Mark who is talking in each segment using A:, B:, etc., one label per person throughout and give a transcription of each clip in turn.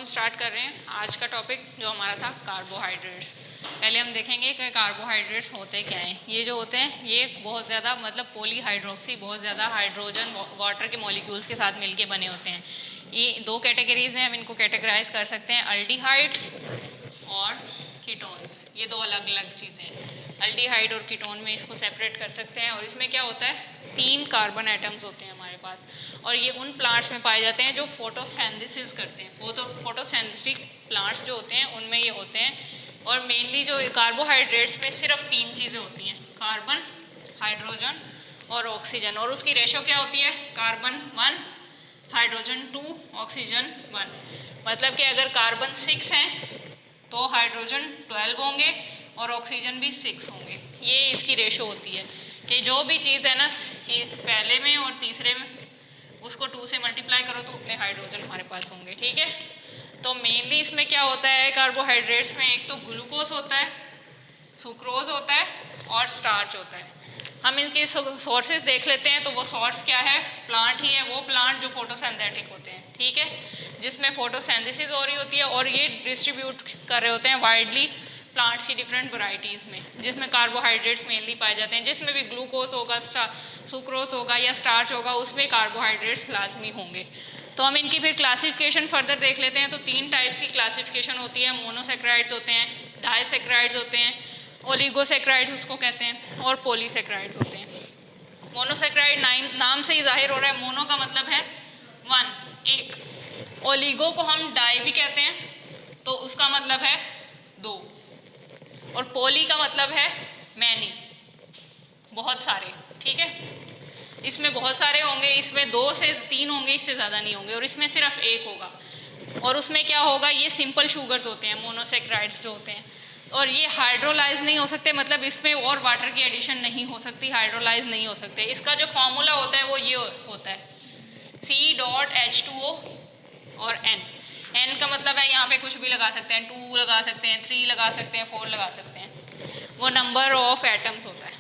A: हम स्टार्ट कर रहे हैं आज का टॉपिक जो हमारा था कार्बोहाइड्रेट्स। पहले हम देखेंगे कि कार्बोहाइड्रेट्स होते क्या हैं। ये जो होते हैं ये बहुत ज़्यादा मतलब पॉलीहाइड्रोक्सी बहुत ज़्यादा हाइड्रोजन वाटर के मॉलिक्यूल्स के साथ मिलके बने होते हैं। ये दो कैटेगरीज में हम इनको कैटेगराइज कर सकते हैं, अल्डिहाइड्स और कीटोन्स। ये दो अलग अलग चीज़ें हैं। अल्डिहाइड और कीटोन में इसको सेपरेट कर सकते हैं। और इसमें क्या होता है, 3 कार्बन एटम्स होते हैं हमारे पास, और ये उन प्लांट्स में पाए जाते हैं जो फोटोसिंथेसिस करते हैं। वो तो फोटोसिंथेटिक प्लांट्स जो होते हैं उनमें ये होते हैं। और मेनली जो कार्बोहाइड्रेट्स में सिर्फ 3 चीज़ें होती हैं, कार्बन, हाइड्रोजन और ऑक्सीजन। और उसकी रेशो क्या होती है, कार्बन 1, हाइड्रोजन 2, ऑक्सीजन 1। मतलब कि अगर कार्बन 6 हैं तो हाइड्रोजन 12 होंगे और ऑक्सीजन भी 6 होंगे। ये इसकी रेशो होती है कि जो भी चीज़ है ना कि पहले में और तीसरे में उसको 2 से मल्टीप्लाई करो तो उतने हाइड्रोजन हमारे पास होंगे। ठीक है, तो मेनली इसमें क्या होता है कार्बोहाइड्रेट्स में, एक तो ग्लूकोज होता है, सुक्रोज होता है और स्टार्च होता है। हम इनके सोर्सेज देख लेते हैं। तो वो सोर्स क्या है, प्लांट ही है, वो प्लांट जो फोटोसिंथेटिक होते हैं। ठीक है, जिसमें फोटोसिंथेसिस हो रही होती है और ये डिस्ट्रीब्यूट कर रहे होते हैं वाइडली प्लांट्स की डिफरेंट वैरायटीज़ में, जिसमें कार्बोहाइड्रेट्स मेनली पाए जाते हैं। जिसमें भी ग्लूकोज होगा, सुक्रोज होगा या स्टार्च होगा, उसमें कार्बोहाइड्रेट्स लाजमी होंगे। तो हम इनकी फिर क्लासिफिकेशन फर्दर देख लेते हैं। तो 3 टाइप्स की क्लासिफिकेशन होती है, मोनोसेक्राइड्स होते हैं, डाइसेक्राइड्स होते हैं, ओलिगोसेक्राइड्स उसको कहते हैं, और पॉलीसेक्राइड्स होते हैं। मोनोसेक्राइड नाम से ही जाहिर हो रहा है, मोनो का मतलब है 1, एक। ओलिगो को हम डाई भी कहते हैं तो उसका मतलब है 2, और पॉली का मतलब है मैनी, बहुत सारे। ठीक है, इसमें बहुत सारे होंगे, इसमें 2 से 3 होंगे, इससे ज़्यादा नहीं होंगे, और इसमें सिर्फ एक होगा। और उसमें क्या होगा, ये सिंपल शुगर्स होते हैं मोनोसेक्राइड्स जो होते हैं, और ये हाइड्रोलाइज नहीं हो सकते, मतलब इसमें और वाटर की एडिशन नहीं हो सकती, हाइड्रोलाइज नहीं हो सकते। इसका जो फॉर्मूला होता है वो ये होता है C.H2O और N का मतलब है, यहाँ पे कुछ भी लगा सकते हैं, 2 लगा सकते हैं, 3 लगा सकते हैं, 4 लगा सकते हैं, वो नंबर ऑफ एटम्स होता है।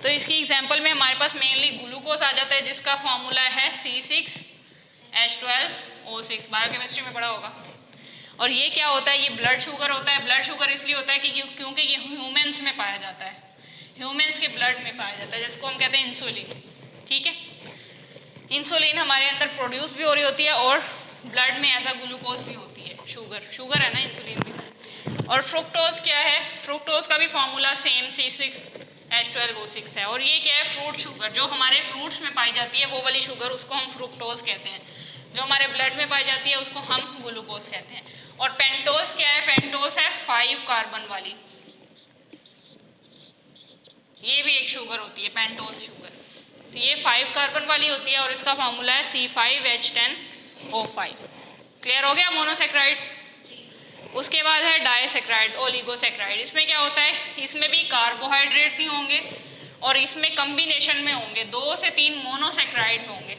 A: तो इसकी एग्जांपल में हमारे पास मेनली ग्लूकोज आ जाता है, जिसका फॉर्मूला है C6H12O6, बायोकेमिस्ट्री में पढ़ा होगा। और ये क्या होता है, ये ब्लड शुगर होता है। ब्लड शुगर इसलिए होता है कि क्योंकि ये ह्यूमन्स में पाया जाता है, ह्यूमन्स के ब्लड में पाया जाता है, जिसको हम कहते हैं इंसुलिन। ठीक है, इंसुलिन हमारे अंदर प्रोड्यूस भी हो रही होती है और ब्लड में एज अ ग्लूकोज भी होती है। शुगर है ना, इंसुलिन भी। और फ्रुक्टोज क्या है, फ्रुक्टोज का भी फॉर्मूला सेम C6H12O6 है। और ये क्या है, फ्रूट शुगर, जो हमारे फ्रूट्स में पाई जाती है वो वाली शुगर, उसको हम फ्रुक्टोज कहते हैं। जो हमारे ब्लड में पाई जाती है उसको हम ग्लूकोज कहते हैं। और पेंटोज क्या है, पेंटोज है 5 कार्बन वाली, ये भी एक शुगर होती है पेंटोज शुगर। तो ये 5 कार्बन वाली होती है और इसका फार्मूला है C5H10O5। क्लियर हो गया मोनोसेक्राइड्स। उसके बाद है डाइसेक्राइड्स, ओलिगोसेक्राइड। इसमें क्या होता है, इसमें भी कार्बोहाइड्रेट्स ही होंगे और इसमें कम्बिनेशन में होंगे 2 से 3 मोनोसेक्राइड्स होंगे।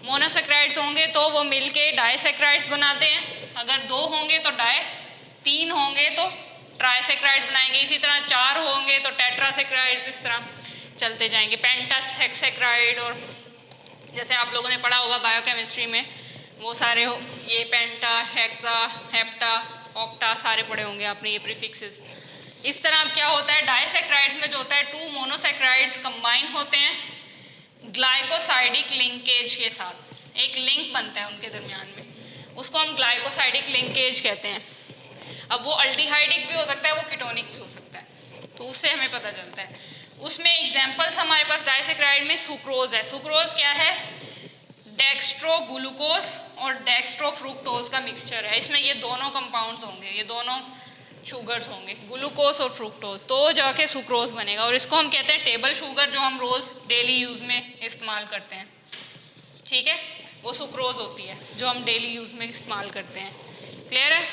A: मोनोसेक्राइड्स होंगे तो वो मिलके डाइसेक्राइड्स बनाते हैं। अगर 2 होंगे तो डाई, 3 होंगे तो ट्राइसेक्राइड बनाएंगे। इसी तरह 4 होंगे तो टेट्रासेक्राइड्स, इस तरह चलते जाएंगे। पेंटासेक्राइड, और जैसे आप लोगों ने पढ़ा होगा बायोकेमिस्ट्री में, वो सारे ये पेंटा, हेक्सा, हेप्टा, ऑक्टा सारे पढ़े होंगे आपने, ये प्रीफिक्सेस। इस तरह क्या होता है, डाइसेक्राइड्स में जो होता है 2 मोनोसेक्राइड्स कंबाइन होते हैं ग्लाइकोसाइडिक लिंकेज के साथ। एक लिंक बनता है उनके दरमियान में, उसको हम ग्लाइकोसाइडिक लिंकेज कहते हैं। अब वो अल्डिहाइडिक भी हो सकता है, वो कीटोनिक भी हो सकता है, तो उससे हमें पता चलता है। उसमें एग्जाम्पल्स हमारे पास डाइसेक्राइड में सुक्रोज है। सुक्रोज क्या है, डेक्स्ट्रो ग्लूकोज और डेक्स्ट्रो फ्रुक्टोज का मिक्सचर है। इसमें ये दोनों कंपाउंड्स होंगे, ये दोनों शुगर्स होंगे, ग्लूकोज और फ्रुक्टोज, तो जाके सुक्रोज बनेगा। और इसको हम कहते हैं टेबल शुगर, जो हम रोज़ डेली यूज़ में इस्तेमाल करते हैं। ठीक है, वो सुक्रोज होती है जो हम डेली यूज़ में इस्तेमाल करते हैं। क्लियर है।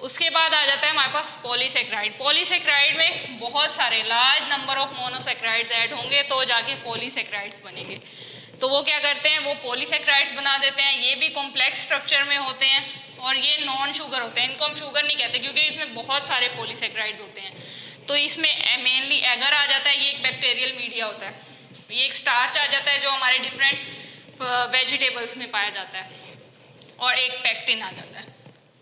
A: उसके बाद आ जाता है हमारे पास पॉलीसेक्राइड। पॉलीसेक्राइड में बहुत सारे large number of monosaccharides add होंगे तो जाके पॉलीसेक्राइड्स बनेंगे। तो वो क्या करते हैं, वो पॉलीसेक्राइड्स बना देते हैं। ये भी कॉम्प्लेक्स स्ट्रक्चर में होते हैं और ये नॉन शुगर होते हैं। इनको हम शुगर नहीं कहते क्योंकि इसमें बहुत सारे पॉलीसेक्राइड्स होते हैं। तो इसमें मेनली एगर आ जाता है, ये एक बैक्टीरियल मीडिया होता है। ये एक स्टार्च आ जाता है जो हमारे डिफरेंट वेजिटेबल्स में पाया जाता है। और एक पेक्टिन आ जाता है,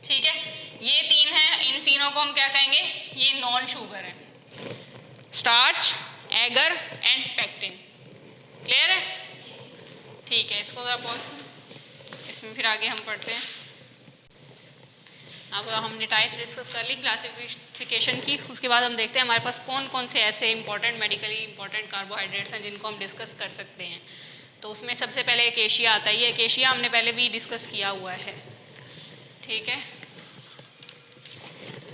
A: ठीक है। ये तीन है, इन तीनों को हम क्या कहेंगे, ये नॉन शुगर है, starch, agar and pectin. Clear है? ठीक है, इसको जरा पॉज करें, इसमें फिर आगे हम पढ़ते हैं। अब हमने टाइप्स डिस्कस कर ली क्लासिफिकेशन की, उसके बाद हम देखते हैं हमारे पास कौन कौन से ऐसे इंपॉर्टेंट मेडिकली इंपॉर्टेंट कार्बोहाइड्रेट्स हैं जिनको हम डिस्कस कर सकते हैं। तो उसमें सबसे पहले एकेशिया आता है। ये एकेशिया हमने पहले भी डिस्कस किया हुआ है, ठीक है।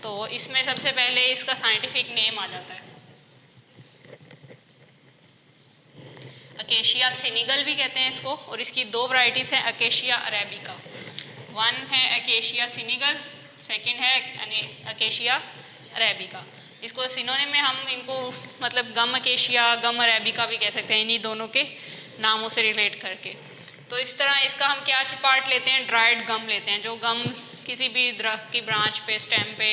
A: तो इसमें सबसे पहले इसका साइंटिफिक नेम आ जाता है, अकेशिया सिनिगल भी कहते हैं इसको, और इसकी दो वैरायटीज हैं, अकेशिया अरेबिका। वन है अकेशिया सिनिगल, सेकंड है अकेशिया अरेबिका। इसको सिनोनिम में हम इनको मतलब गम अकेशिया, गम अरेबिका भी कह सकते हैं, इन्हीं दोनों के नामों से रिलेट करके। तो इस तरह इसका हम क्या पार्ट लेते हैं, ड्राइड गम लेते हैं। जो गम किसी भी दरख्त की ब्रांच पे, स्टेम पे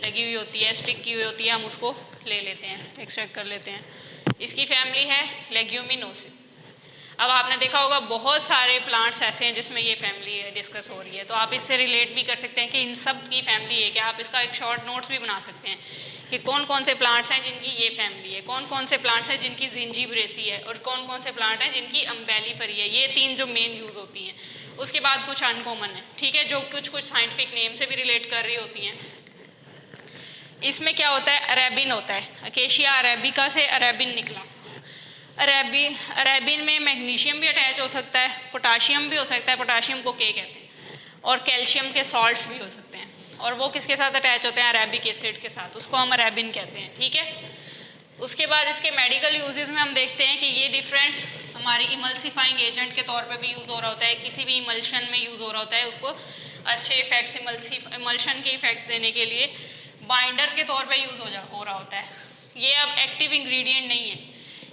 A: लगी हुई होती है, स्टिक की हुई होती है, हम उसको ले लेते हैं, एक्सट्रैक्ट कर लेते हैं। इसकी फैमिली है लेग्यूमिनोसे। अब आपने देखा होगा बहुत सारे प्लांट्स ऐसे हैं जिसमें ये फैमिली डिस्कस हो रही है, तो आप इससे रिलेट भी कर सकते हैं कि इन सब की फैमिली है क्या। आप इसका एक शॉर्ट नोट्स भी बना सकते हैं कि कौन कौन से प्लांट्स हैं जिनकी ये फैमिली है, कौन कौन से प्लांट्स हैं जिनकी जिंजीबरेसी है, और कौन कौन से प्लांट हैं जिनकी अम्बेलिफरी है। ये तीन जो मेन यूज़ होती हैं। उसके बाद कुछ अनकॉमन है, ठीक है, जो कुछ कुछ साइंटिफिक नेम से भी रिलेट कर रही होती हैं। इसमें क्या होता है, अरेबिन होता है, अकेशिया अरेबिका से अरेबिन निकला। अरेबिन में मैग्नीशियम भी अटैच हो सकता है, पोटाशियम भी हो सकता है, पोटाशियम को के कहते हैं, और कैल्शियम के सॉल्ट्स भी हो सकते हैं। और वो किसके साथ अटैच होते हैं, अरेबिक एसिड के साथ, उसको हम अरेबिन कहते हैं, ठीक है। उसके बाद इसके मेडिकल यूजेस में हम देखते हैं कि ये डिफरेंट हमारी इमल्सिफाइंग एजेंट के तौर पे भी यूज़ हो रहा होता है, किसी भी इमल्शन में यूज़ हो रहा होता है, उसको अच्छे इफेक्ट्स इमल्शन के इफेक्ट्स देने के लिए बाइंडर के तौर पे यूज़ हो रहा होता है। ये अब एक्टिव इंग्रेडिएंट नहीं है,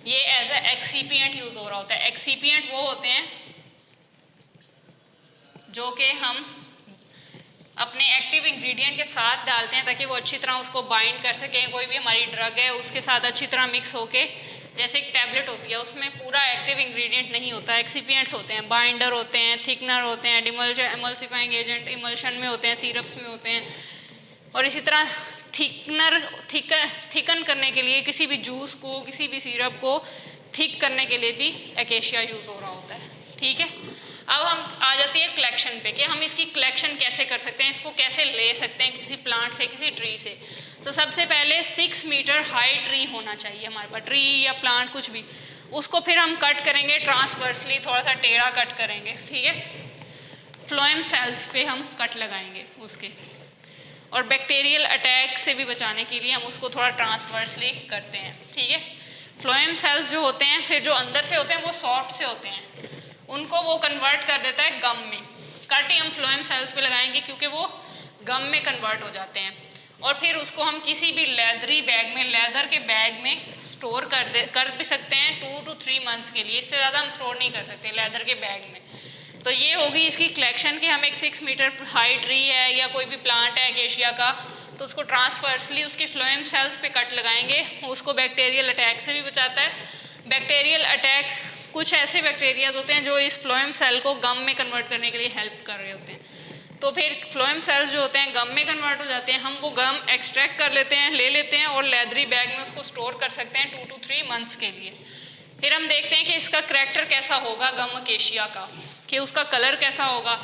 A: ये एज ए एक्सीपिएंट यूज़ हो रहा होता है। एक्सीपिएंट वो होते हैं जो कि हम अपने एक्टिव इंग्रेडिएंट के साथ डालते हैं ताकि वो अच्छी तरह उसको बाइंड कर सकें। कोई भी हमारी ड्रग है उसके साथ अच्छी तरह मिक्स होके, जैसे एक टैबलेट होती है उसमें पूरा एक्टिव इंग्रेडिएंट नहीं होता, एक्सीपिएंट्स होते हैं, बाइंडर होते हैं, थिकनर होते हैं, इमल्सिफाइंग एजेंट इमल्शन में होते हैं, सिरप्स में होते हैं। और इसी तरह थिकन करने के लिए किसी भी जूस को, किसी भी सिरप को थिक करने के लिए भी एकेशिया यूज़ हो रहा होता है, ठीक है। अब हम आ जाती है कलेक्शन पे कि हम इसकी कलेक्शन कैसे कर सकते हैं, इसको कैसे ले सकते हैं किसी प्लांट से, किसी ट्री से। तो सबसे पहले 6 मीटर हाई ट्री होना चाहिए हमारे पास, ट्री या प्लांट कुछ भी। उसको फिर हम कट करेंगे ट्रांसवर्सली, थोड़ा सा टेढ़ा कट करेंगे, ठीक है। फ्लोएम सेल्स पे हम कट लगाएंगे उसके, और बैक्टीरियल अटैक से भी बचाने के लिए हम उसको थोड़ा ट्रांसवर्सली करते हैं, ठीक है। फ्लोएम सेल्स जो होते हैं फिर जो अंदर से होते हैं वो सॉफ्ट से होते हैं, उनको वो कन्वर्ट कर देता है गम में। कट ही हम फ्लोएम सेल्स पे लगाएंगे क्योंकि वो गम में कन्वर्ट हो जाते हैं। और फिर उसको हम किसी भी लेदरी बैग में, लेदर के बैग में स्टोर कर भी सकते हैं 2 to 3 मंथ्स के लिए, इससे ज़्यादा हम स्टोर नहीं कर सकते लेदर के बैग में। तो ये होगी इसकी कलेक्शन कि हम एक 6 मीटर हाई ट्री है या कोई भी प्लांट है एकेशिया का, तो उसको ट्रांसवर्सली उसके फ्लोएम सेल्स पे कट लगाएंगे, उसको बैक्टीरियल अटैक से भी बचाता है। बैक्टीरियल अटैक कुछ ऐसे बैक्टीरियाज होते हैं जो इस फ्लोएम सेल को गम में कन्वर्ट करने के लिए हेल्प कर रहे होते हैं। तो फिर फ्लोएम सेल्स जो होते हैं गम में कन्वर्ट हो जाते हैं, हम वो गम एक्सट्रैक्ट कर लेते हैं, ले लेते हैं और लेदरी बैग में उसको स्टोर कर सकते हैं 2 to 3 मंथ्स के लिए। फिर हम देखते हैं कि इसका करैक्टर कैसा होगा गम अकेशिया का, कि उसका कलर कैसा होगा,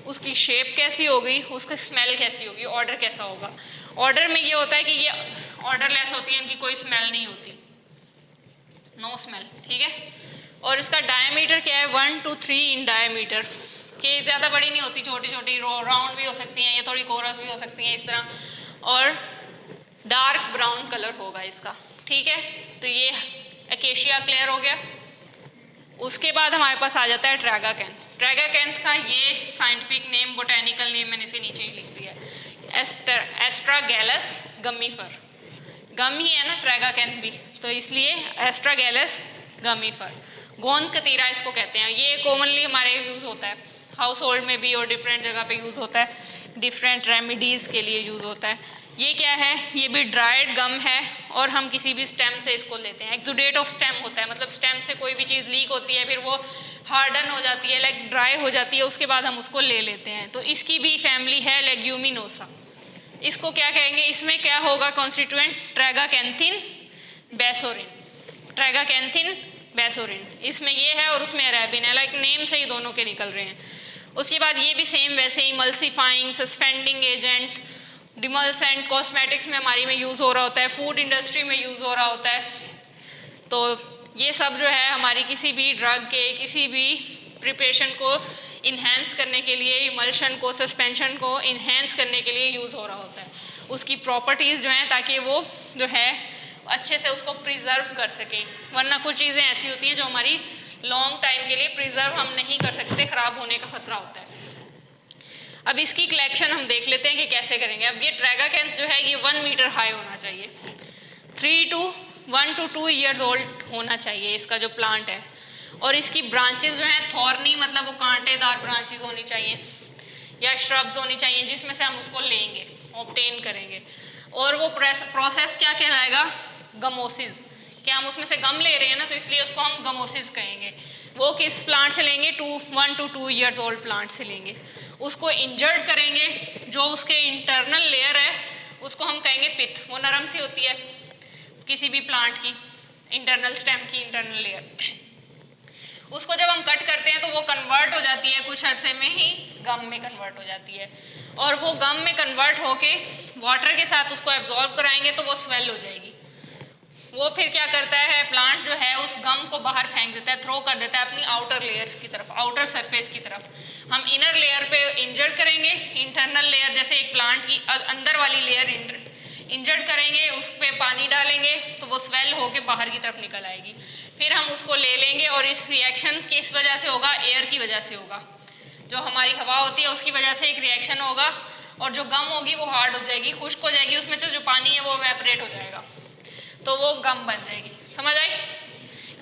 A: उसकी शेप कैसी होगी, उसकी स्मेल कैसी होगी, ऑर्डर कैसा होगा। ऑर्डर में ये होता है कि ये ऑर्डरलेस होती है, इनकी कोई स्मेल नहीं होती, नो स्मेल, ठीक है। और इसका डायमीटर क्या है, 1 to 3 इन डायमीटर, कि ज़्यादा बड़ी नहीं होती, छोटी छोटी राउंड भी हो सकती हैं, ये थोड़ी कोरस भी हो सकती हैं इस तरह। और डार्क ब्राउन कलर होगा इसका, ठीक है। तो ये एकेशिया क्लियर हो गया। उसके बाद हमारे पास आ जाता है ट्रैगाकैंथ। ट्रैगाकैंथ का ये साइंटिफिक नेम, बोटेनिकल नेम मैंने इसे नीचे ही लिख दिया है, एस्ट्रागैलस गमीफर। गम ही है ना ट्रैगाकैंथ भी, तो इसलिए एस्ट्रागैलस गमीफर। गोंद कतीरा इसको कहते हैं। ये कॉमनली हमारे यूज़ होता है हाउस होल्ड में भी और डिफरेंट जगह पे यूज़ होता है, डिफरेंट रेमेडीज़ के लिए यूज़ होता है। ये क्या है, ये भी ड्राइड गम है और हम किसी भी स्टेम से इसको लेते हैं। एक्सुडेट ऑफ स्टेम होता है, मतलब स्टेम से कोई भी चीज़ लीक होती है, फिर वो हार्डन हो जाती है, लाइक ड्राई हो जाती है, उसके बाद हम उसको ले लेते हैं। तो इसकी भी फैमिली है लेग्यूमिनोसा। इसको क्या कहेंगे, इसमें क्या होगा कॉन्स्टिट्यूएंट, ट्रैगाकैंथिन बेसोरिन, ट्रैगाकैंथिन बेसोरिन, इसमें ये है और उसमें अरेबिन है, लाइक नेम से ही दोनों के निकल रहे हैं। उसके बाद ये भी सेम वैसे ही emulsifying, suspending agent, demulcent, cosmetics में हमारी में यूज़ हो रहा होता है, फूड इंडस्ट्री में यूज़ हो रहा होता है। तो ये सब जो है हमारी किसी भी ड्रग के किसी भी प्रिपरेशन को इन्हेंस करने के लिए, इमल्शन को, सस्पेंशन को इन्हेंस करने के लिए यूज़ हो रहा होता है, उसकी प्रॉपर्टीज़ जो हैं, ताकि वो जो है अच्छे से उसको प्रिजर्व कर सकें। वरना कुछ चीज़ें ऐसी होती हैं जो हमारी लॉन्ग टाइम के लिए प्रिजर्व हम नहीं कर सकते, ख़राब होने का खतरा होता है। अब इसकी कलेक्शन हम देख लेते हैं कि कैसे करेंगे। अब ये ट्रैगाकैंथ जो है ये 1 मीटर हाई होना चाहिए, 1 to 2 ईयर्स ओल्ड होना चाहिए इसका जो प्लांट है। और इसकी ब्रांचेस जो हैं थॉर्नी, मतलब वो कांटेदार ब्रांचेस होनी चाहिए या श्रब्स होनी चाहिए जिसमें से हम उसको लेंगे, ऑब्टेन करेंगे। और वो प्रोसेस क्या कहलाएगा, गमोसिस, कि हम उसमें से गम ले रहे हैं ना, तो इसलिए उसको हम गमोसिस कहेंगे। वो किस प्लांट से लेंगे, 1 to 2 ईयर्स ओल्ड प्लांट से लेंगे, उसको इंजर्ड करेंगे। जो उसके इंटरनल लेयर है उसको हम कहेंगे पिथ, वो नरम सी होती है किसी भी प्लांट की, इंटरनल स्टेम की इंटरनल लेयर। उसको जब हम कट करते हैं तो वो कन्वर्ट हो जाती है, कुछ अरसे में ही गम में कन्वर्ट हो जाती है। और वो गम में कन्वर्ट होके वाटर के साथ उसको एब्जॉर्ब कराएंगे तो वो स्वेल हो जाएगी। वो फिर क्या करता है, प्लांट जो है उस गम को बाहर फेंक देता है, थ्रो कर देता है अपनी आउटर लेयर की तरफ, आउटर सरफेस की तरफ। हम इनर लेयर पे इंजर्ड करेंगे, इंटरनल लेयर जैसे एक प्लांट की अंदर वाली लेयर इंजर्ड करेंगे, उस पर पानी डालेंगे तो वो स्वेल होके बाहर की तरफ निकल आएगी। फिर हम उसको ले लेंगे और इस रिएक्शन किस वजह से होगा, एयर की वजह से होगा। जो हमारी हवा होती है उसकी वजह से एक रिएक्शन होगा और जो गम होगी वो हार्ड हो जाएगी, खुश्क हो जाएगी, उसमें से जो पानी है वो इवेपोरेट हो जाएगा, तो वो गम बन जाएगी। समझ आई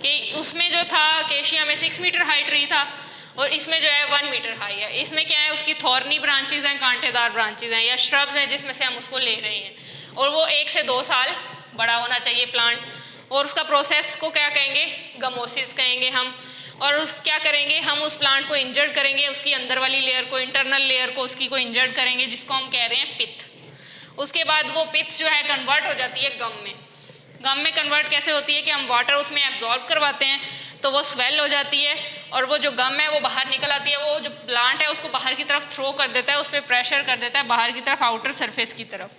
A: कि उसमें जो था केशिया में 6 मीटर हाई ट्री था और इसमें जो है 1 मीटर हाई है। इसमें क्या है, उसकी थॉर्नी ब्रांचेज हैं, कांटेदार ब्रांचेज हैं या श्रब्स हैं जिसमें से हम उसको ले रहे हैं। और वो 1 से 2 साल बड़ा होना चाहिए प्लांट। और उसका प्रोसेस को क्या कहेंगे, गमोसिस कहेंगे हम। और क्या करेंगे, हम उस प्लांट को इंजर्ड करेंगे, उसकी अंदर वाली लेयर को, इंटरनल लेयर को उसकी को इंजर्ड करेंगे, जिसको हम कह रहे हैं पिथ। उसके बाद वो पिथ जो है कन्वर्ट हो जाती है गम में। गम में कन्वर्ट कैसे होती है कि हम वाटर उसमें एब्जॉर्ब करवाते हैं तो वो स्वेल हो जाती है और वो जो गम है वो बाहर निकल आती है। वो जो प्लांट है उसको बाहर की तरफ थ्रो कर देता है, उस पर प्रेशर कर देता है बाहर की तरफ, आउटर सरफेस की तरफ।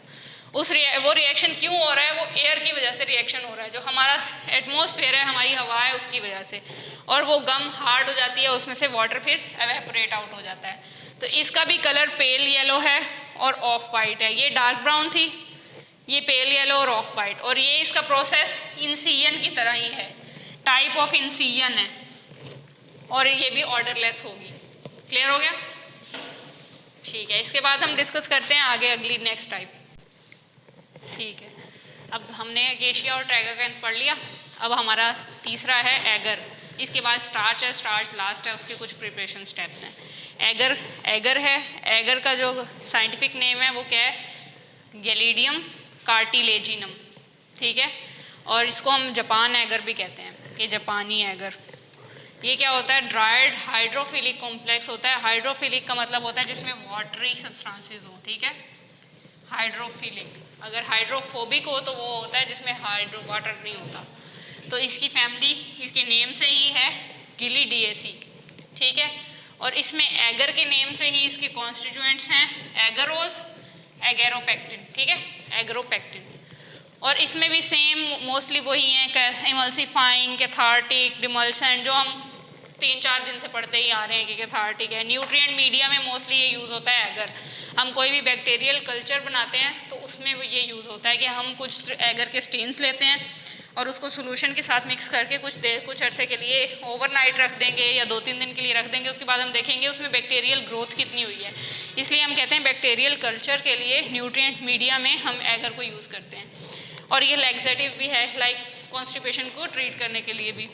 A: वो रिएक्शन क्यों हो रहा है, वो एयर की वजह से रिएक्शन हो रहा है, जो हमारा एटमॉस्फेयर है, हमारी हवा है, उसकी वजह से। और वो गम हार्ड हो जाती है, उसमें से वाटर फिर एवेपोरेट आउट हो जाता है। तो इसका भी कलर पेल येलो है और ऑफ वाइट है। ये डार्क ब्राउन थी, ये पेल येलो और ऑफ वाइट। और ये इसका प्रोसेस इंसिजन की तरह ही है, टाइप ऑफ इंसिजन है, और ये भी ऑर्डरलेस होगी। क्लियर हो गया? ठीक है, इसके बाद हम डिस्कस करते हैं आगे अगली नेक्स्ट टाइप। ठीक है, अब हमने केशिया और ट्रैगाकैंथ पढ़ लिया। अब हमारा तीसरा है एगर। इसके बाद स्टार्च है, स्टार्च लास्ट है, उसके कुछ प्रिपरेशन स्टेप्स हैं। एगर है, एगर का जो साइंटिफिक नेम है वो क्या है, गैलिडियम कार्टिलेजिनम। ठीक है, और इसको हम जापान एगर भी कहते हैं, ये जापानी एगर। ये क्या होता है, ड्राइड हाइड्रोफिलिक कॉम्प्लेक्स होता है। हाइड्रोफिलिक का मतलब होता है जिसमें वाटरी सब्सटेंसेस हो। ठीक है, हाइड्रोफिलिक। अगर हाइड्रोफोबिक हो तो वो होता है जिसमें हाइड्रो वाटर नहीं होता। तो इसकी फैमिली इसके नेम से ही है, गिलिडिएसी। ठीक है, और इसमें एगर के नेम से ही इसके कॉन्स्टिट्यूएंट्स हैं, एगरोज, एगेरोपेक्टिन। ठीक है, एगरोपेक्टिन। और इसमें भी सेम मोस्टली वही हैं, इमल्सीफाइंग, कैथार्टिक, डिमल्शन, जो हम 3-4 दिन से पढ़ते ही आ रहे हैं कि कैथार्टिक है। न्यूट्रिएंट मीडिया में मोस्टली ये यूज़ होता है एगर। हम कोई भी बैक्टीरियल कल्चर बनाते हैं तो उसमें वो ये यूज़ होता है कि हम कुछ एगर के स्टेन्स लेते हैं और उसको सोल्यूशन के साथ मिक्स करके कुछ अरसे के लिए ओवरनाइट रख देंगे या 2-3 दिन के लिए रख देंगे। उसके बाद हम देखेंगे उसमें बैक्टीरियल ग्रोथ कितनी हुई है। इसलिए हम कहते हैं बैक्टीरियल कल्चर के लिए न्यूट्रिएंट मीडिया में हम एगर को यूज़ करते हैं। और ये लैक्सेटिव भी है, लाइक कॉन्स्टिपेशन को ट्रीट करने के लिए भी।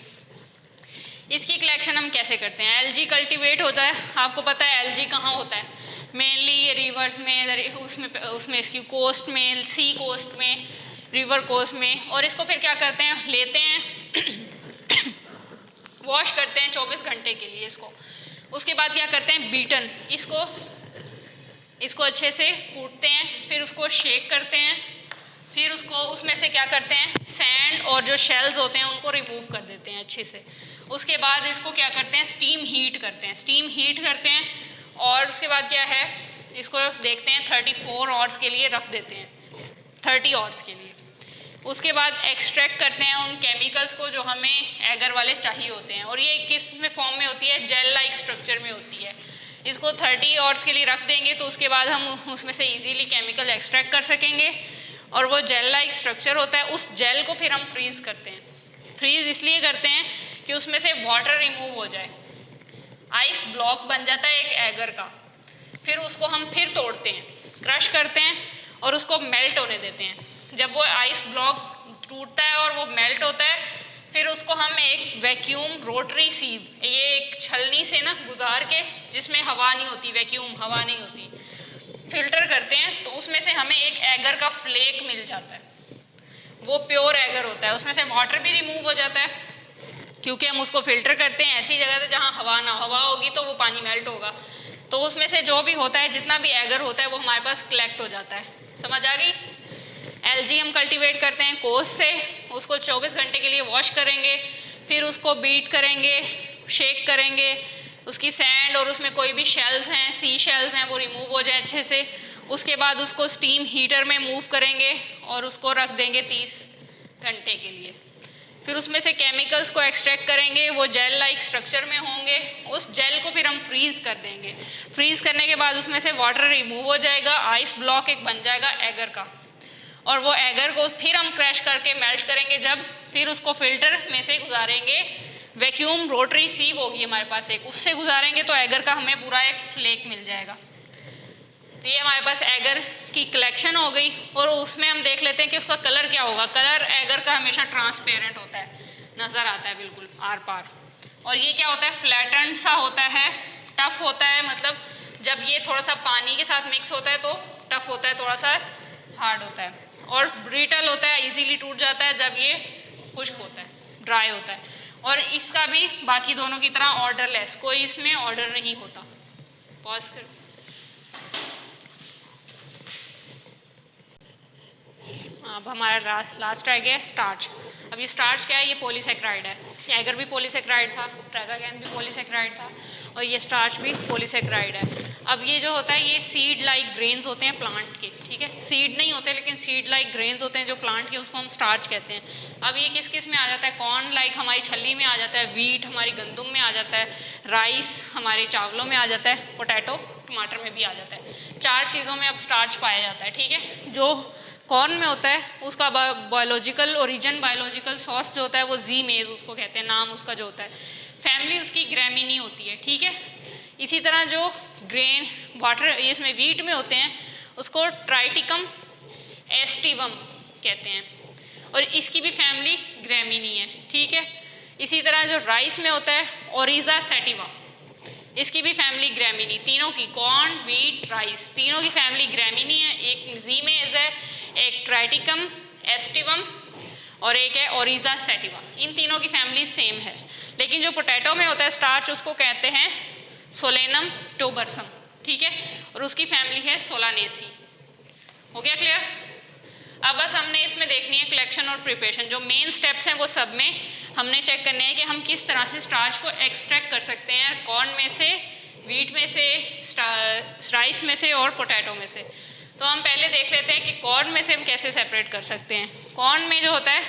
A: इसकी कलेक्शन हम कैसे करते हैं, एलजी कल्टीवेट होता है। आपको पता है एलजी कहाँ होता है, मेनली ये रिवर्स में, उसमें इसकी कोस्ट में, सी कोस्ट में, रिवर कोस्ट में। और इसको फिर क्या करते हैं, लेते हैं वॉश करते हैं 24 घंटे के लिए इसको। उसके बाद क्या करते हैं, बीटन, इसको अच्छे से कूटते हैं, फिर उसको शेक करते हैं, फिर उसको उसमें से क्या करते हैं, सैंड और जो शेल्स होते हैं उनको रिमूव कर देते हैं अच्छे से। उसके बाद इसको क्या करते हैं, स्टीम हीट करते हैं और उसके बाद क्या है, इसको देखते हैं 34 आवर्स के लिए रख देते हैं, 30 आवर्स के लिए। उसके बाद एक्सट्रैक्ट करते हैं उन केमिकल्स को जो हमें एगर वाले चाहिए होते हैं, और ये किस में फॉर्म में होती है, जेल लाइक स्ट्रक्चर में होती है। इसको 30 आवर्स के लिए रख देंगे तो उसके बाद हम उसमें से इजीली केमिकल एक्सट्रैक्ट कर सकेंगे, और वो जेल लाइक स्ट्रक्चर होता है, उस जेल को फिर हम फ्रीज़ करते हैं। फ्रीज़ इसलिए करते हैं कि उसमें से वाटर रिमूव हो जाए, आइस ब्लॉक बन जाता है एक एगर का। फिर उसको हम फिर तोड़ते हैं, क्रश करते हैं और उसको मेल्ट होने देते हैं। जब वो आइस ब्लॉक टूटता है और वो मेल्ट होता है, फिर उसको हम एक वैक्यूम रोटरी सीव, ये एक छलनी से ना गुजार के, जिसमें हवा नहीं होती, वैक्यूम हवा नहीं होती, फिल्टर करते हैं, तो उसमें से हमें एक एगर का फ्लेक मिल जाता है। वो प्योर एगर होता है, उसमें से वाटर भी रिमूव हो जाता है क्योंकि हम उसको फिल्टर करते हैं ऐसी जगह से जहाँ हवा ना, हवा होगी तो वो पानी मेल्ट होगा, तो उसमें से जो भी होता है, जितना भी एगर होता है वो हमारे पास कलेक्ट हो जाता है। समझ आ गई? एलजी हम कल्टीवेट करते हैं कोस से, उसको 24 घंटे के लिए वॉश करेंगे, फिर उसको बीट करेंगे, शेक करेंगे, उसकी सैंड और उसमें कोई भी शेल्स हैं, सी शेल्स हैं, वो रिमूव हो जाए अच्छे से। उसके बाद उसको स्टीम हीटर में मूव करेंगे और उसको रख देंगे 30 घंटे के लिए। फिर उसमें से केमिकल्स को एक्सट्रैक्ट करेंगे, वो जेल लाइक स्ट्रक्चर में होंगे, उस जेल को फिर हम फ्रीज़ कर देंगे। फ्रीज़ करने के बाद उसमें से वाटर रिमूव हो जाएगा, आइस ब्लॉक एक बन जाएगा एगर का, और वो एगर को फिर हम क्रैश करके मेल्ट करेंगे जब, फिर उसको फिल्टर में से गुजारेंगे, वैक्यूम रोटरी सीव होगी हमारे पास एक, उससे गुजारेंगे तो एगर का हमें पूरा एक फ्लेक मिल जाएगा। तो ये हमारे पास एगर की कलेक्शन हो गई, और उसमें हम देख लेते हैं कि उसका कलर क्या होगा। कलर एगर का हमेशा ट्रांसपेरेंट होता है, नज़र आता है बिल्कुल आर पार। और ये क्या होता है, फ्लैटेंड सा होता है, टफ होता है, मतलब जब ये थोड़ा सा पानी के साथ मिक्स होता है तो टफ होता है, थोड़ा सा हार्ड होता है, और ब्रिटल होता है, इजीली टूट जाता है जब ये खुश्क होता है, ड्राई होता है। और इसका भी बाकी दोनों की तरह ऑर्डरलेस, कोई इसमें ऑर्डर नहीं होता। पॉज करो। अब हमारा लास्ट रह गया स्टार्च। अब ये स्टार्च क्या है, ये पॉलीसेक्राइड है। एगर भी पॉलीसेक्राइड था, ट्राइगागैन भी पॉलीसेक्राइड था, और ये स्टार्च भी पॉलीसेक्राइड है। अब ये जो होता है, ये सीड लाइक ग्रेन्स होते हैं प्लांट के, ठीक है, सीड नहीं होते लेकिन सीड लाइक ग्रेन्स होते हैं जो प्लांट के, उसको हम स्टार्च कहते हैं। अब ये किस किस में आ जाता है, कॉर्न लाइक हमारी छली में आ जाता है, वीट हमारी गंदुम में आ जाता है, राइस हमारे चावलों में आ जाता है, पोटैटो टमाटर में भी आ जाता है। 4 चीज़ों में अब स्टार्च पाया जाता है, ठीक है। जो कॉर्न में होता है उसका बायोलॉजिकल ओरिजिन, बायोलॉजिकल सोर्स जो होता है वो जी मेज उसको कहते हैं, नाम उसका जो होता है। फैमिली उसकी ग्रैमीनी होती है, ठीक है। इसी तरह जो ग्रेन वाटर इसमें वीट में होते हैं उसको ट्राइटिकम एस्टिवम कहते हैं, और इसकी भी फैमिली ग्रैमीनी है, ठीक है। इसी तरह जो राइस में होता है ओरिजा सैटिवा, इसकी भी फैमिली ग्रैमीनी, तीनों की, कॉर्न वीट राइस, तीनों की फैमिली ग्रैमीनी है। एक जी मेज है, एक ट्राइटिकम एस्टिवम और एक है ओरिजा सैटिवा। इन तीनों की फैमिली सेम है। लेकिन जो पोटैटो में होता है स्टार्च, उसको कहते हैं सोलेनम टोबरसम, ठीक है, और उसकी फैमिली है सोलानेसी। हो गया क्लियर? अब बस हमने इसमें देखनी है कलेक्शन और प्रिपरेशन। जो मेन स्टेप्स हैं वो सब में हमने चेक करने हैं कि हम किस तरह से स्टार्च को एक्सट्रैक्ट कर सकते हैं, कॉर्न में से, वीट में से, राइस में से और पोटैटो में से। तो हम पहले देख लेते हैं कि कॉर्न में से हम कैसे सेपरेट कर सकते हैं। कॉर्न में जो होता है,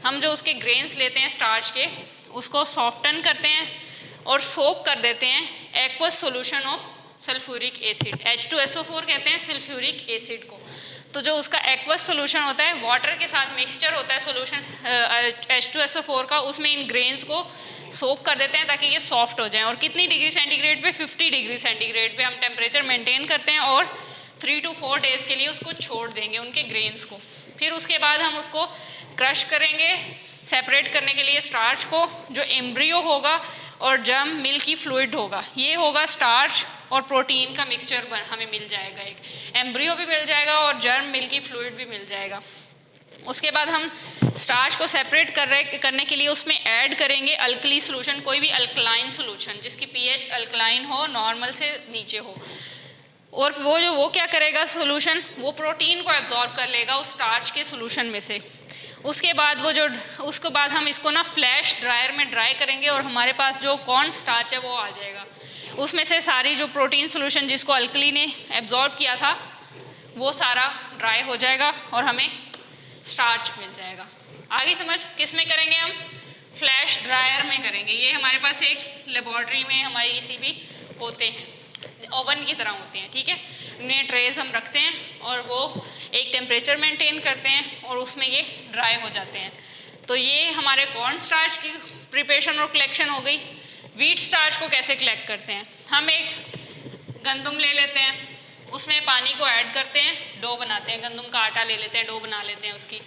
A: हम जो उसके ग्रेन्स लेते हैं स्टार्च के, उसको सॉफ्टन करते हैं और सोक कर देते हैं aqueous solution of sulphuric acid, H2SO4 कहते हैं सल्फ्यूरिक एसिड को। तो जो उसका एक्वस सॉल्यूशन होता है, वाटर के साथ मिक्सचर होता है सॉल्यूशन H2SO4 का, उसमें इन ग्रेन्स को सोक कर देते हैं ताकि ये सॉफ्ट हो जाएं। और कितनी डिग्री सेंटीग्रेड पे, 50 डिग्री सेंटीग्रेड पे हम टेम्परेचर मेंटेन करते हैं, और 3 to 4 डेज़ के लिए उसको छोड़ देंगे उनके ग्रेन्स को। फिर उसके बाद हम उसको क्रश करेंगे सेपरेट करने के लिए स्टार्च को। जो एम्ब्रियो होगा और जर्म मिल्की फ्लूइड होगा, ये होगा स्टार्च और प्रोटीन का मिक्सचर हमें मिल जाएगा। एक एम्ब्रियो भी मिल जाएगा और जर्म मिल्की फ्लूइड भी मिल जाएगा। उसके बाद हम स्टार्च को सेपरेट करने के लिए उसमें ऐड करेंगे अल्कली सोल्यूशन, कोई भी अल्कलाइन सोल्यूशन जिसकी पीएच अल्कलाइन हो, नॉर्मल से नीचे हो। और वो क्या करेगा सोल्यूशन, वो प्रोटीन को एब्जॉर्ब कर लेगा उस स्टार्च के सोल्यूशन में से। उसके बाद उसके बाद हम इसको ना फ्लैश ड्रायर में ड्राई करेंगे और हमारे पास जो कॉर्न स्टार्च है वो आ जाएगा। उसमें से सारी जो प्रोटीन सोल्यूशन जिसको अल्कली ने एब्जॉर्ब किया था वो सारा ड्राई हो जाएगा और हमें स्टार्च मिल जाएगा। आगे समझ किस में करेंगे हम, फ्लैश ड्रायर में करेंगे। ये हमारे पास एक लेबॉर्ट्री में हमारी इसी भी होते हैं, ओवन की तरह होते हैं, ठीक है। इन्हें ट्रेज हम रखते हैं और वो एक टेम्परेचर मेंटेन करते हैं और उसमें ये ड्राई हो जाते हैं। तो ये हमारे कॉर्न स्टार्च की प्रिपरेशन और कलेक्शन हो गई। व्हीट स्टार्च को कैसे कलेक्ट करते हैं, हम एक गंदम ले लेते हैं, उसमें पानी को ऐड करते हैं, डो बनाते हैं, गंदम का आटा ले लेते हैं, डो बना लेते हैं उसकी।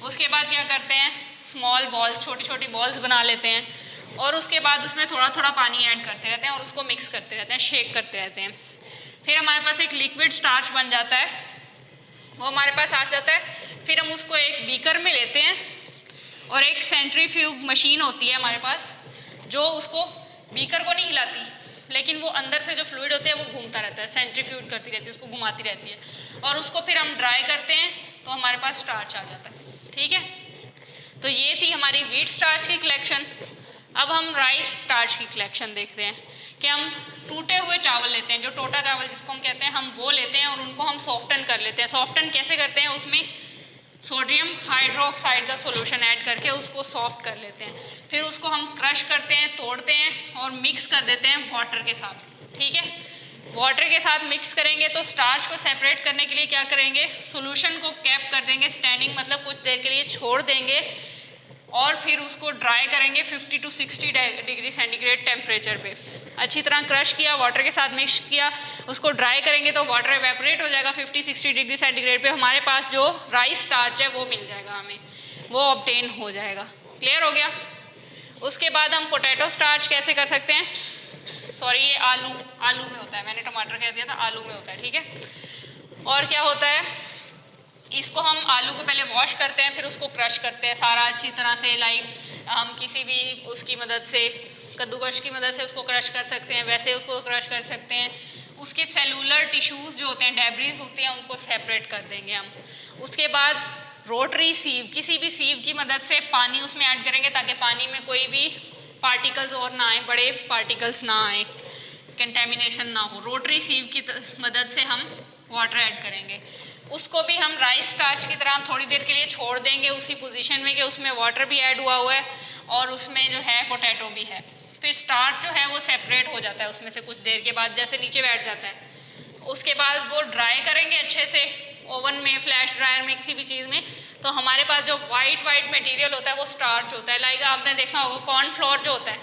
A: उसके बाद क्या करते हैं, स्मॉल बॉल्स, छोटी छोटी बॉल्स बना लेते हैं और उसके बाद उसमें थोड़ा थोड़ा पानी ऐड करते रहते हैं और उसको मिक्स करते रहते हैं, शेक करते रहते हैं। फिर हमारे पास एक लिक्विड स्टार्च बन जाता है, वो हमारे पास आ जाता है। फिर हम उसको एक बीकर में लेते हैं और एक सेंट्रीफ्यूग मशीन होती है हमारे पास जो उसको बीकर को नहीं हिलाती, लेकिन वो अंदर से जो फ्लूइड होते हैं वो घूमता रहता है, सेंट्रीफ्यूज करती रहती है, उसको घुमाती रहती है और उसको फिर हम ड्राई करते हैं तो हमारे पास स्टार्च आ जाता है, ठीक है। तो ये थी हमारी व्हीट स्टार्च की कलेक्शन। अब हम राइस स्टार्च की कलेक्शन देख रहे हैं कि हम टूटे हुए चावल लेते हैं, जो टोटा चावल जिसको हम कहते हैं, हम वो लेते हैं और उनको हम सॉफ्टन कर लेते हैं। सॉफ्टन कैसे करते हैं, उसमें सोडियम हाइड्रोक्साइड का सॉल्यूशन ऐड करके उसको सॉफ्ट कर लेते हैं। फिर उसको हम क्रश करते हैं, तोड़ते हैं और मिक्स कर देते हैं वाटर के साथ, ठीक है। वाटर के साथ मिक्स करेंगे तो स्टार्च को सेपरेट करने के लिए क्या करेंगे, सॉल्यूशन को कैप कर देंगे, स्टैंडिंग मतलब कुछ देर के लिए छोड़ देंगे और फिर उसको ड्राई करेंगे 50 to 60 डिग्री सेंटीग्रेड टेम्परेचर पे। अच्छी तरह क्रश किया, वाटर के साथ मिक्स किया, उसको ड्राई करेंगे तो वाटर एवेपोरेट हो जाएगा 50-60 डिग्री सेंटीग्रेड पे। हमारे पास जो राइस स्टार्च है वो मिल जाएगा हमें, वो ऑब्टेन हो जाएगा। क्लियर हो गया। उसके बाद हम पोटैटो स्टार्च कैसे कर सकते हैं, सॉरी ये आलू में होता है, मैंने टमाटर कह दिया था, आलू में होता है, ठीक है। और क्या होता है, इसको हम आलू को पहले वॉश करते हैं, फिर उसको क्रश करते हैं सारा अच्छी तरह से, लाइक हम किसी भी उसकी मदद से, कद्दूकश की मदद से उसको क्रश कर सकते हैं, वैसे उसको क्रश कर सकते हैं। उसके सेलुलर टिश्यूज़ जो होते हैं, डेब्रीज होती हैं, उनको सेपरेट कर देंगे हम। उसके बाद रोटरी सीव, किसी भी सीव की मदद से पानी उसमें ऐड करेंगे ताकि पानी में कोई भी पार्टिकल्स और ना आए, बड़े पार्टिकल्स ना आए, कंटेमिनेशन ना हो। रोटरी सीव की मदद से हम वाटर ऐड करेंगे। उसको भी हम राइस स्टार्च की तरह थोड़ी देर के लिए छोड़ देंगे उसी पोजीशन में कि उसमें वाटर भी ऐड हुआ है और उसमें जो है पोटैटो भी है। फिर स्टार्च जो है वो सेपरेट हो जाता है उसमें से कुछ देर के बाद, जैसे नीचे बैठ जाता है। उसके बाद वो ड्राई करेंगे अच्छे से ओवन में, फ्लैश ड्रायर में, किसी भी चीज़ में, तो हमारे पास जो वाइट मटेरियल होता है वो स्टार्च होता है। लाइक आपने देखा होगा कॉर्नफ्लोर जो होता है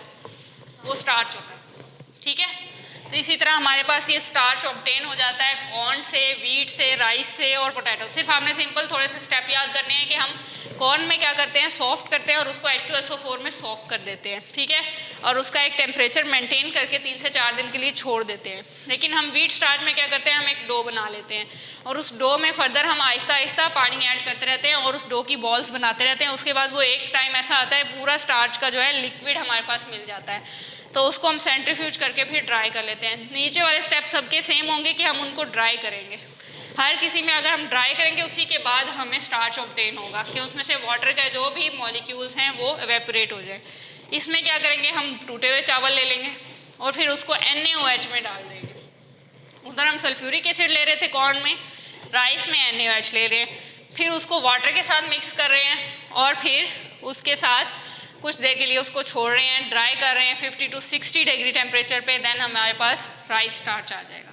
A: वो स्टार्च होता है, ठीक है। तो इसी तरह हमारे पास ये स्टार्च ऑब्टेन हो जाता है कॉर्न से, व्हीट से, राइस से और पोटैटो। सिर्फ आपने सिंपल थोड़े से स्टेप याद करने हैं कि हम कॉर्न में क्या करते हैं, सॉफ्ट करते हैं और उसको H2SO4 में सॉफ्ट कर देते हैं, ठीक है, और उसका एक टेम्परेचर मेंटेन करके 3 से 4 दिन के लिए छोड़ देते हैं। लेकिन हम व्हीट स्टार्च में क्या करते हैं, हम एक डो बना लेते हैं और उस डो में फर्दर हम आहिस्ता आहिस्ता पानी ऐड करते रहते हैं और उस डो की बॉल्स बनाते रहते हैं। उसके बाद वो एक टाइम ऐसा आता है पूरा स्टार्च का जो है लिक्विड हमारे पास मिल जाता है, तो उसको हम सेंट्रीफ्यूज करके फिर ड्राई कर लेते हैं। नीचे वाले स्टेप सबके सेम होंगे कि हम उनको ड्राई करेंगे। हर किसी में अगर हम ड्राई करेंगे उसी के बाद हमें स्टार्च ऑब्टेन होगा कि उसमें से वाटर का जो भी मॉलिक्यूल्स हैं वो एवेपोरेट हो जाए। इसमें क्या करेंगे, हम टूटे हुए चावल ले लेंगे और फिर उसको NaOH में डाल देंगे। उधर हम सल्फ्यूरिक एसिड ले रहे थे कॉर्न में, राइस में NaOH ले रहे हैं, फिर उसको वाटर के साथ मिक्स कर रहे हैं और फिर उसके साथ कुछ देर के लिए उसको छोड़ रहे हैं, ड्राई कर रहे हैं 50 to 60 डिग्री टेम्परेचर पे। देन हमारे पास राइस स्टार्च आ जाएगा।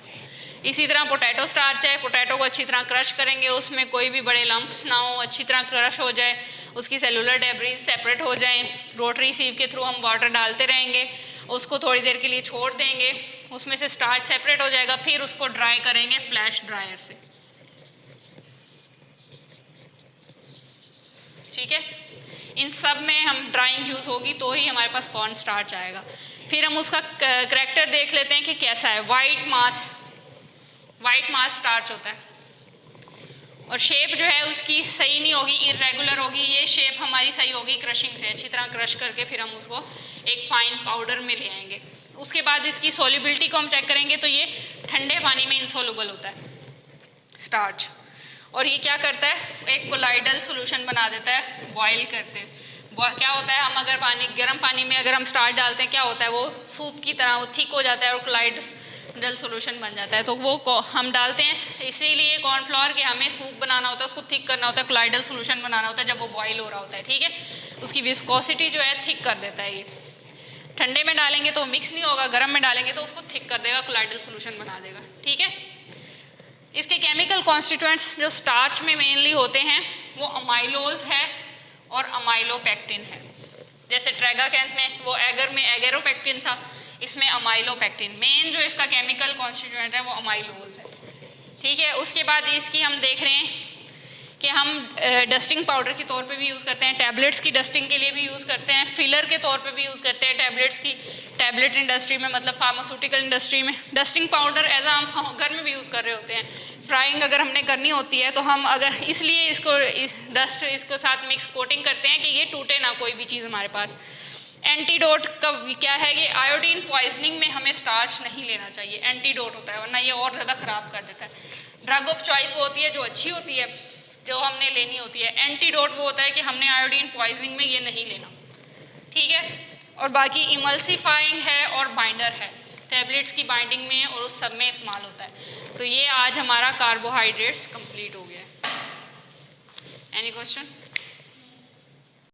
A: इसी तरह पोटैटो स्टार्च है, पोटैटो को अच्छी तरह क्रश करेंगे, उसमें कोई भी बड़े लम्प्स ना हो, अच्छी तरह क्रश हो जाए, उसकी सेलुलर डेब्रीज सेपरेट हो जाएं। रोटरी सीव के थ्रू हम वाटर डालते रहेंगे, उसको थोड़ी देर के लिए छोड़ देंगे, उसमें से स्टार्च सेपरेट हो जाएगा। फिर उसको ड्राई करेंगे फ्लैश ड्रायर से, ठीक है। इन सब में हम ड्राइंग यूज़ होगी तो ही हमारे पास कॉर्न स्टार्च आएगा। फिर हम उसका करैक्टर देख लेते हैं कि कैसा है। वाइट मास स्टार्च होता है, और शेप जो है उसकी सही नहीं होगी, इरेगुलर होगी। ये शेप हमारी सही होगी क्रशिंग से, अच्छी तरह क्रश करके फिर हम उसको एक फाइन पाउडर में ले आएंगे। उसके बाद इसकी सॉल्युबिलिटी को हम चेक करेंगे, तो ये ठंडे पानी में इनसॉल्युबल होता है स्टार्च, और ये क्या करता है, एक कोलाइडल सॉल्यूशन बना देता है बॉयल करते। क्या होता है, हम अगर गर्म पानी में अगर हम स्टार्च डालते हैं, क्या होता है, वो सूप की तरह वो थिक हो जाता है और कोलाइडल सॉल्यूशन बन जाता है। तो वो हम डालते हैं इसीलिए कॉर्नफ्लोर के हमें सूप बनाना होता है, उसको थिक करना होता है, कोलाइडल सॉल्यूशन बनाना होता है जब वो बॉयल हो रहा होता है, ठीक है। उसकी विस्कोसिटी जो है थिक कर देता है। ये ठंडे में डालेंगे तो मिक्स नहीं होगा, गर्म में डालेंगे तो उसको थिक कर देगा, कोलाइडल सॉल्यूशन बना देगा, ठीक है। इसके केमिकल कॉन्स्टिट्यूएंट्स जो स्टार्च में मेनली होते हैं वो अमाइलोज है और अमाइलोपेक्टिन है। जैसे ट्रैगाकैंथ में वो एगर में एगेरोपेक्टिन था, इसमें अमाइलोपेक्टिन। मेन जो इसका केमिकल कॉन्स्टिट्यूएंट है वो अमाइलोज है, ठीक है। उसके बाद इसकी हम देख रहे हैं कि हम डस्टिंग पाउडर के तौर पे भी यूज़ करते हैं, टैबलेट्स की डस्टिंग के लिए भी यूज़ करते हैं, फिलर के तौर पे भी यूज़ करते हैं टैबलेट्स की, टैबलेट इंडस्ट्री में मतलब फार्मास्यूटिकल इंडस्ट्री में। डस्टिंग पाउडर एज हम घर में भी यूज़ कर रहे होते हैं। फ्राइंग अगर हमने करनी होती है तो हम अगर इसलिए इसको डस्ट इसको साथ मिक्स कोटिंग करते हैं कि ये टूटे ना कोई भी चीज़ हमारे पास। एंटीडोट का क्या है कि आयोडीन पॉइजनिंग में हमें स्टार्च नहीं लेना चाहिए, एंटीडोट होता है, वरना ये और ज़्यादा ख़राब कर देता है। ड्रग ऑफ चॉइस वो होती है जो अच्छी होती है, जो हमने लेनी होती है। एंटीडोट वो होता है कि हमने आयोडीन पॉइजनिंग में ये नहीं लेना, ठीक है। और बाकी इमल्सिफाइंग है और बाइंडर है, टैबलेट्स की बाइंडिंग में और उस सब में इस्तेमाल होता है। तो ये आज हमारा कार्बोहाइड्रेट्स कंप्लीट हो गया है। Any question?